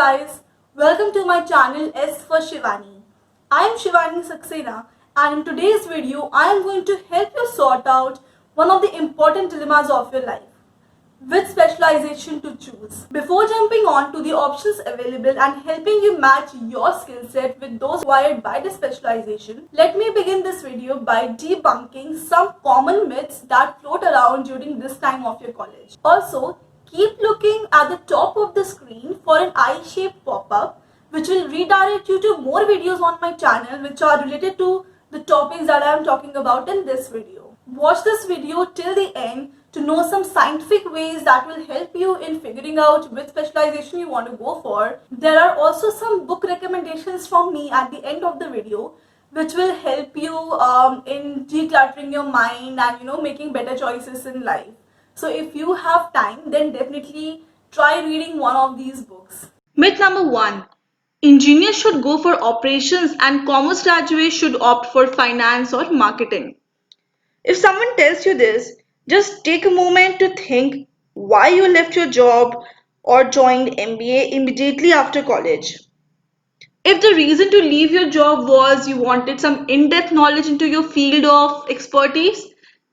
guys, welcome to my channel S for Shivani. I am Shivani Saxena and in today's video I am going to help you sort out one of the important dilemmas of your life. Which specialization to choose? Before jumping on to the options available and helping you match your skill set with those required by the specialization, let me begin this video by debunking some common myths that float around during this time of your college. Also, keep looking at the top of the screen for an eye-shaped pop-up which will redirect you to more videos on my channel which are related to the topics that I am talking about in this video. Watch this video till the end to know some scientific ways that will help you in figuring out which specialization you want to go for. There are also some book recommendations from me at the end of the video which will help you in decluttering your mind and making better choices in life. So if you have time, then definitely try reading one of these books. Myth number 1. Engineers should go for operations and commerce graduates should opt for finance or marketing. If someone tells you this, just take a moment to think why you left your job or joined MBA immediately after college. If the reason to leave your job was you wanted some in-depth knowledge into your field of expertise,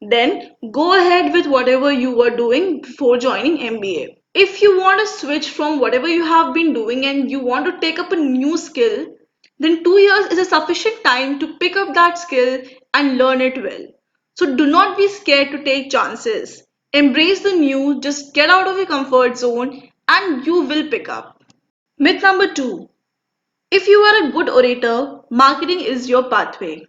then go ahead with whatever you were doing before joining MBA. If you want to switch from whatever you have been doing and you want to take up a new skill, then 2 years is a sufficient time to pick up that skill and learn it well. So do not be scared to take chances. Embrace the new, just get out of your comfort zone and you will pick up. Myth number 2. If you are a good orator, marketing is your pathway.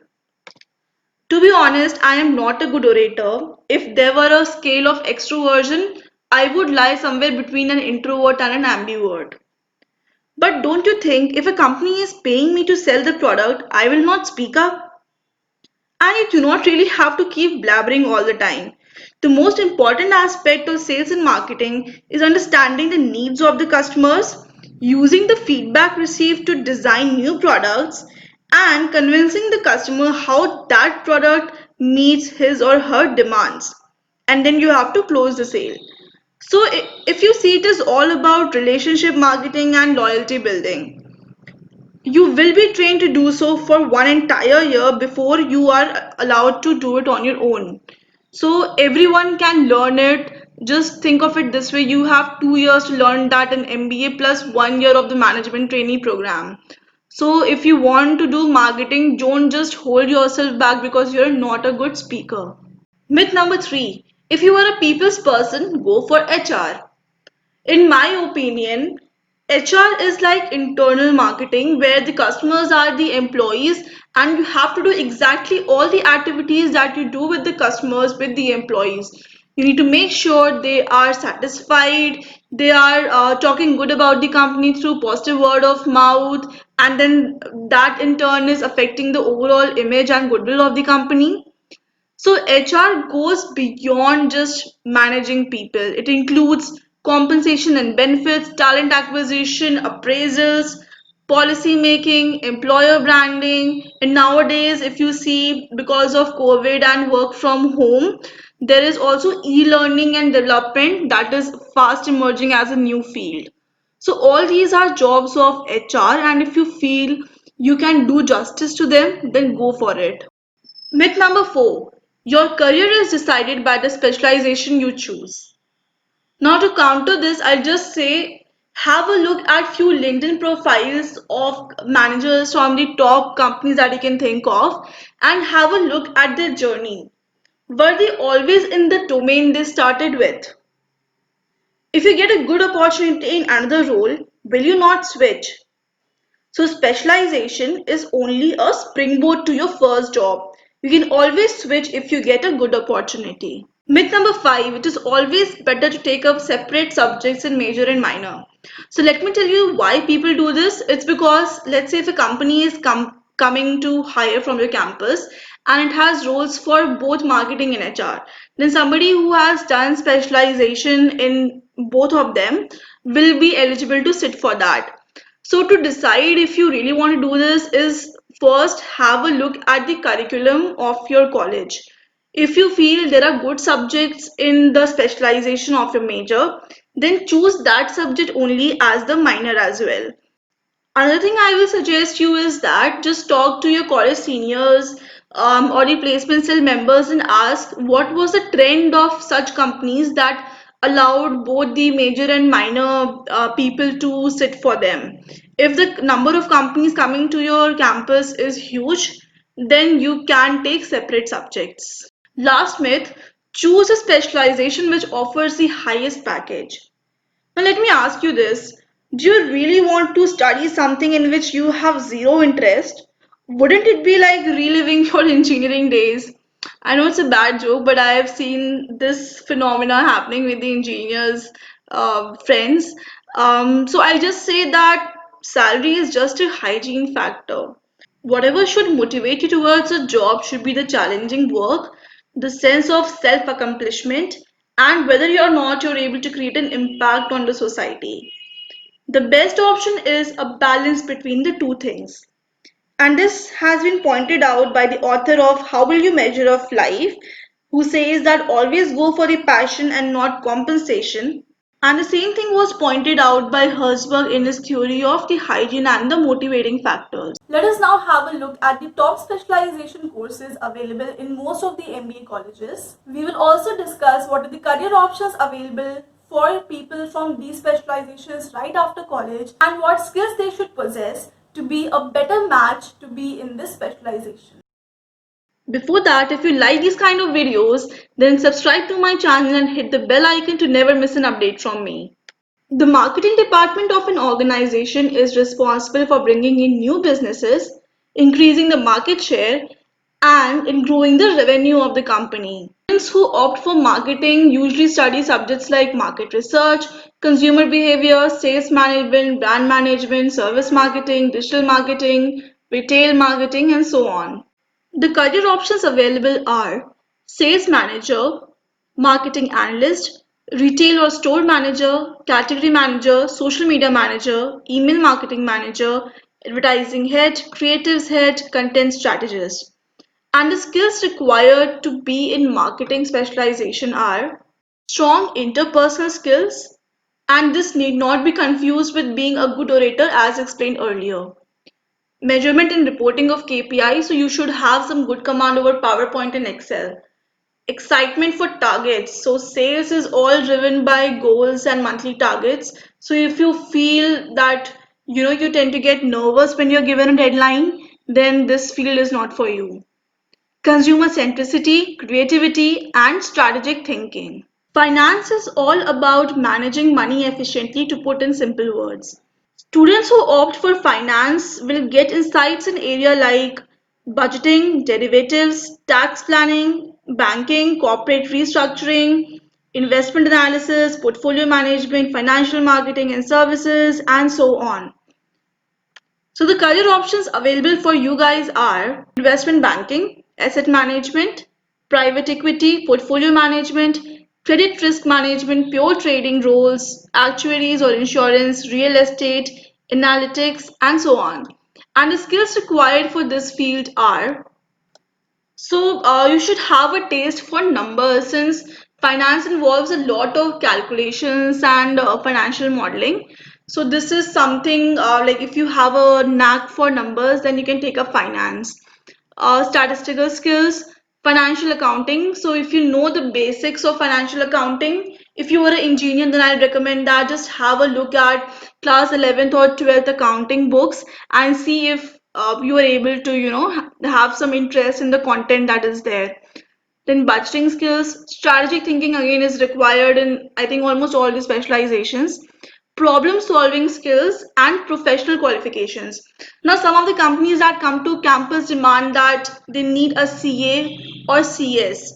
To be honest, I am not a good orator. If there were a scale of extroversion, I would lie somewhere between an introvert and an ambivert. But don't you think if a company is paying me to sell the product, I will not speak up? And you do not really have to keep blabbering all the time. The most important aspect of sales and marketing is understanding the needs of the customers, using the feedback received to design new products, and convincing the customer how that product meets his or her demands. And then you have to close the sale. So, if you see it is all about relationship marketing and loyalty building. You will be trained to do so for one entire year before you are allowed to do it on your own. So everyone can learn it. Just think of it this way, you have 2 years to learn that in MBA plus 1 year of the management trainee program. So if you want to do marketing, don't just hold yourself back because you're not a good speaker. Myth number 3. If you are a people's person, go for HR. In my opinion, HR is like internal marketing where the customers are the employees and you have to do exactly all the activities that you do with the customers, with the employees. You need to make sure they are satisfied, they are talking good about the company through positive word of mouth, and then that in turn is affecting the overall image and goodwill of the company. So HR goes beyond just managing people. It includes compensation and benefits, talent acquisition, appraisals, policy making, employer branding. And nowadays, if you see, because of COVID and work from home, there is also e-learning and development that is fast emerging as a new field. So all these are jobs of HR, and if you feel you can do justice to them, then go for it. Myth number 4. Your career is decided by the specialization you choose. Now to counter this, I'll just say have a look at few LinkedIn profiles of managers from the top companies that you can think of and have a look at their journey. Were they always in the domain they started with? If you get a good opportunity in another role, will you not switch? So specialization is only a springboard to your first job. You can always switch if you get a good opportunity. Myth number 5, it is always better to take up separate subjects in major and minor. So let me tell you why people do this. It's because let's say if a company is coming to hire from your campus and it has roles for both marketing and HR, then somebody who has done specialization in both of them will be eligible to sit for that. So to decide if you really want to do this is first have a look at the curriculum of your college. If you feel there are good subjects in the specialization of your major, then choose that subject only as the minor as well. Another thing I will suggest you is that just talk to your college seniors or the placement cell members and ask what was the trend of such companies that allowed both the major and minor people to sit for them. If the number of companies coming to your campus is huge, then you can take separate subjects. Last myth, choose a specialization which offers the highest package. Now, let me ask you this. Do you really want to study something in which you have zero interest? Wouldn't it be like reliving your engineering days? I know it's a bad joke, but I have seen this phenomena happening with the engineers' friends. So I'll just say that salary is just a hygiene factor. Whatever should motivate you towards a job should be the challenging work, the sense of self accomplishment, and whether or not you're able to create an impact on the society. The best option is a balance between the two things. And this has been pointed out by the author of How Will You Measure of Life, who says that always go for the passion and not compensation. And the same thing was pointed out by Herzberg in his theory of the hygiene and the motivating factors. Let us now have a look at the top specialization courses available in most of the MBA colleges. We will also discuss what are the career options available for people from these specializations right after college and what skills they should possess to be a better match to be in this specialization. Before that, if you like these kind of videos, then subscribe to my channel and hit the bell icon to never miss an update from me. The marketing department of an organization is responsible for bringing in new businesses, increasing the market share, and in growing the revenue of the company. Students who opt for marketing usually study subjects like market research, consumer behavior, sales management, brand management, service marketing, digital marketing, retail marketing, and so on. The career options available are sales manager, marketing analyst, retail or store manager, category manager, social media manager, email marketing manager, advertising head, creatives head, content strategist. And the skills required to be in marketing specialization are strong interpersonal skills, and this need not be confused with being a good orator as explained earlier. Measurement and reporting of KPI, so you should have some good command over PowerPoint and Excel. Excitement for targets, so sales is all driven by goals and monthly targets. So if you feel that you tend to get nervous when you're given a deadline, then this field is not for you. Consumer centricity, creativity, and strategic thinking. Finance is all about managing money efficiently, to put in simple words. Students who opt for finance will get insights in areas like budgeting, derivatives, tax planning, banking, corporate restructuring, investment analysis, portfolio management, financial marketing and services, and so on. So the career options available for you guys are investment banking, asset management, private equity, portfolio management, credit risk management, pure trading roles, actuaries or insurance, real estate, analytics, and so on. And the skills required for this field are you should have a taste for numbers since finance involves a lot of calculations and financial modeling. So this is something like if you have a knack for numbers, then you can take up finance. Statistical skills, financial accounting. So if you know the basics of financial accounting, if you were an engineer, then I recommend that just have a look at class 11th or 12th accounting books and see if you are able to, have some interest in the content that is there. Then budgeting skills, strategic thinking again is required in I think almost all the specializations. Problem solving skills and professional qualifications. Now some of the companies that come to campus demand that they need a CA or CS.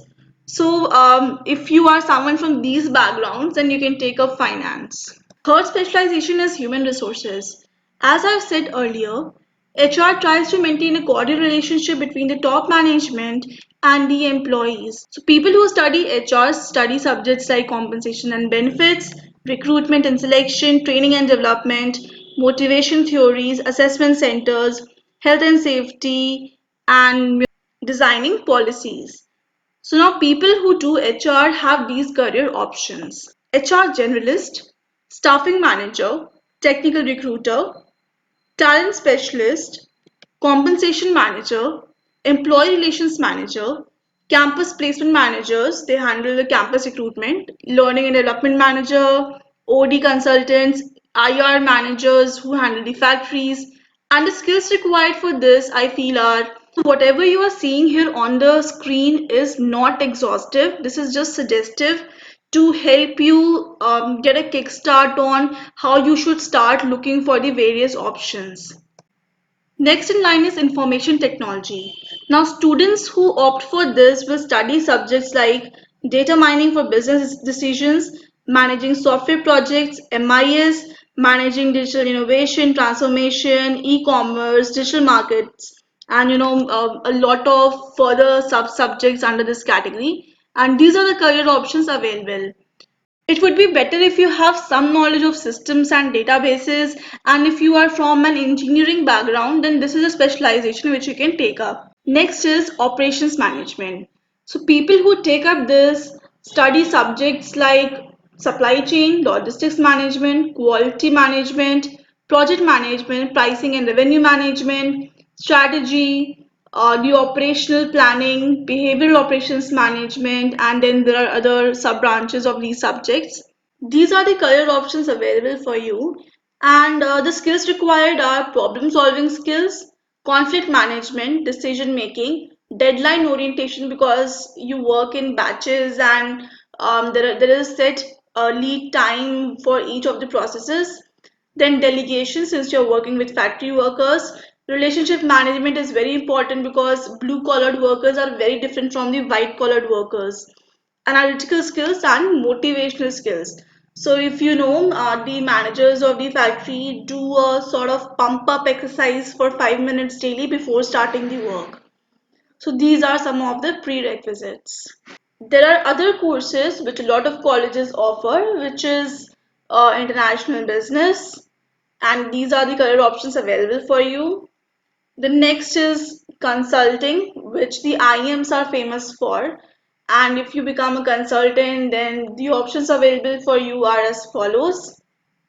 So if you are someone from these backgrounds, then you can take up finance. Third specialization is human resources. As I've said earlier, HR tries to maintain a cordial relationship between the top management and the employees. So people who study HR study subjects like compensation and benefits, recruitment and selection, training and development, motivation theories, assessment centers, health and safety, and designing policies. So now people who do HR have these career options: HR generalist, staffing manager, technical recruiter, talent specialist, compensation manager, employee relations manager, campus placement managers, they handle the campus recruitment, learning and development manager, OD consultants, IR managers who handle the factories, and the skills required for this, I feel, are whatever you are seeing here on the screen is not exhaustive. This is just suggestive to help you get a kickstart on how you should start looking for the various options. Next in line is information technology. Now, students who opt for this will study subjects like data mining for business decisions, managing software projects, MIS, managing digital innovation, transformation, e-commerce, digital markets, and a lot of further sub-subjects under this category. And these are the career options available. It would be better if you have some knowledge of systems and databases, and if you are from an engineering background, then this is a specialization which you can take up. Next is operations management. So people who take up this study subjects like supply chain, logistics management, quality management, project management, pricing and revenue management, strategy, the operational planning, behavioral operations management, and then there are other sub branches of these subjects. These are the career options available for you, and the skills required are problem solving skills, conflict management, decision making, deadline orientation because you work in batches and there is set lead time for each of the processes. Then delegation, since you're working with factory workers. Relationship management is very important because blue collared workers are very different from the white collared workers. Analytical skills and motivational skills. So if you know the managers of the factory do a sort of pump up exercise for 5 minutes daily before starting the work. So these are some of the prerequisites. There are other courses which a lot of colleges offer, which is international business, and these are the career options available for you. The next is consulting, which the IMs are famous for. And if you become a consultant, then the options available for you are as follows.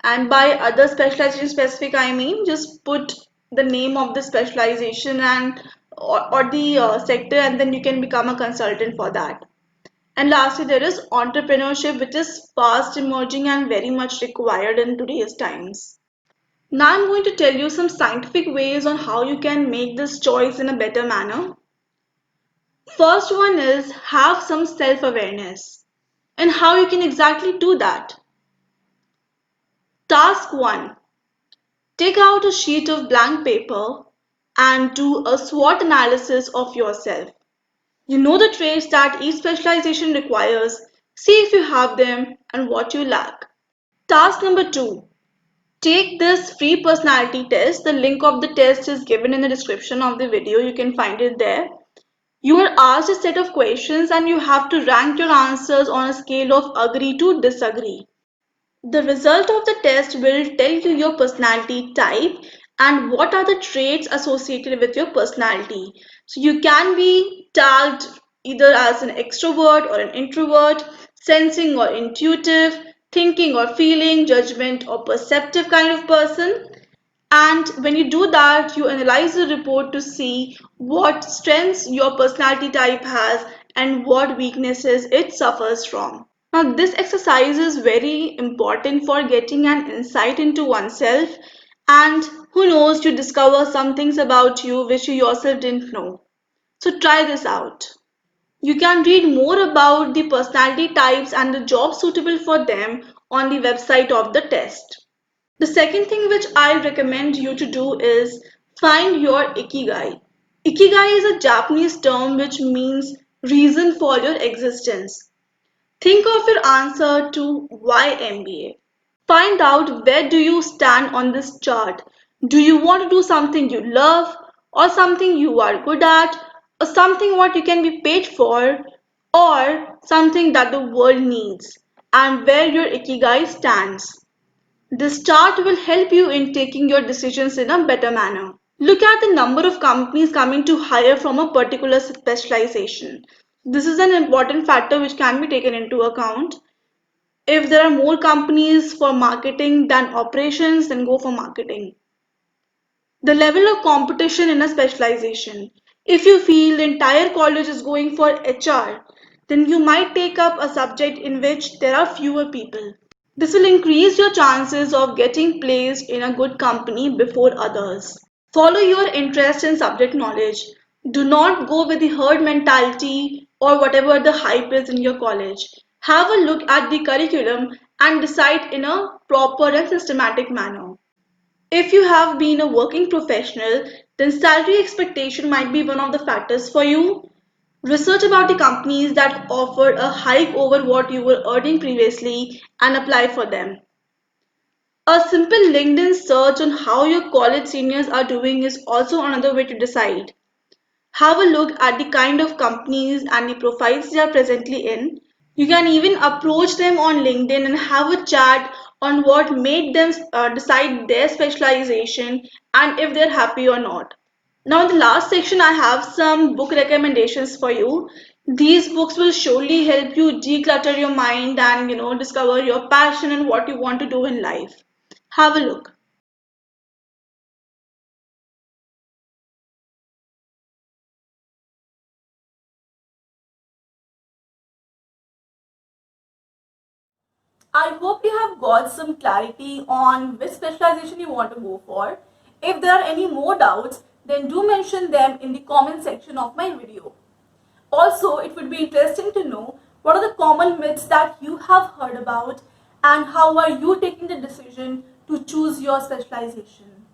And by other specialization specific, I mean just put the name of the specialization and or the sector, and then you can become a consultant for that. And lastly, there is entrepreneurship, which is fast emerging and very much required in today's times. Now I'm going to tell you some scientific ways on how you can make this choice in a better manner. First one is have some self-awareness and how you can exactly do that. Task 1. Take out a sheet of blank paper and do a SWOT analysis of yourself. You know the traits that each specialization requires, see if you have them and what you lack. Task number 2. Take this free personality test. The link of the test is given in the description of the video. You can find it there. You are asked a set of questions and you have to rank your answers on a scale of agree to disagree. The result of the test will tell you your personality type and what are the traits associated with your personality. So you can be tagged either as an extrovert or an introvert, sensing or intuitive, thinking or feeling, judgment or perceptive kind of person. And when you do that, you analyze the report to see what strengths your personality type has and what weaknesses it suffers from. Now, this exercise is very important for getting an insight into oneself, and who knows, you discover some things about you which you yourself didn't know. So, try this out. You can read more about the personality types and the jobs suitable for them on the website of the test. The second thing which I recommend you to do is find your ikigai. Ikigai is a Japanese term which means reason for your existence. Think of your answer to why MBA. Find out where do you stand on this chart. Do you want to do something you love or something you are good at or something what you can be paid for or something that the world needs and where your ikigai stands. This chart will help you in taking your decisions in a better manner. Look at the number of companies coming to hire from a particular specialization. This is an important factor which can be taken into account. If there are more companies for marketing than operations, then go for marketing. The level of competition in a specialization. If you feel the entire college is going for HR, then you might take up a subject in which there are fewer people. This will increase your chances of getting placed in a good company before others. Follow your interest in subject knowledge. Do not go with the herd mentality or whatever the hype is in your college. Have a look at the curriculum and decide in a proper and systematic manner. If you have been a working professional, then salary expectation might be one of the factors for you. Research about the companies that offer a hike over what you were earning previously and apply for them. A simple LinkedIn search on how your college seniors are doing is also another way to decide. Have a look at the kind of companies and the profiles they are presently in. You can even approach them on LinkedIn and have a chat on what made them decide their specialization and if they're happy or not. Now, in the last section, I have some book recommendations for you. These books will surely help you declutter your mind and discover your passion and what you want to do in life. Have a look. I hope you have got some clarity on which specialization you want to go for. If there are any more doubts, then do mention them in the comment section of my video. Also, it would be interesting to know what are the common myths that you have heard about and how are you taking the decision to choose your specialization.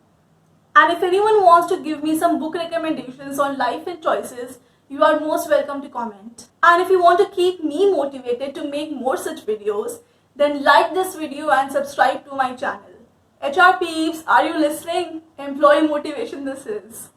And if anyone wants to give me some book recommendations on life and choices, you are most welcome to comment. And if you want to keep me motivated to make more such videos, then like this video and subscribe to my channel. HR peeps, are you listening? Employee motivation this is.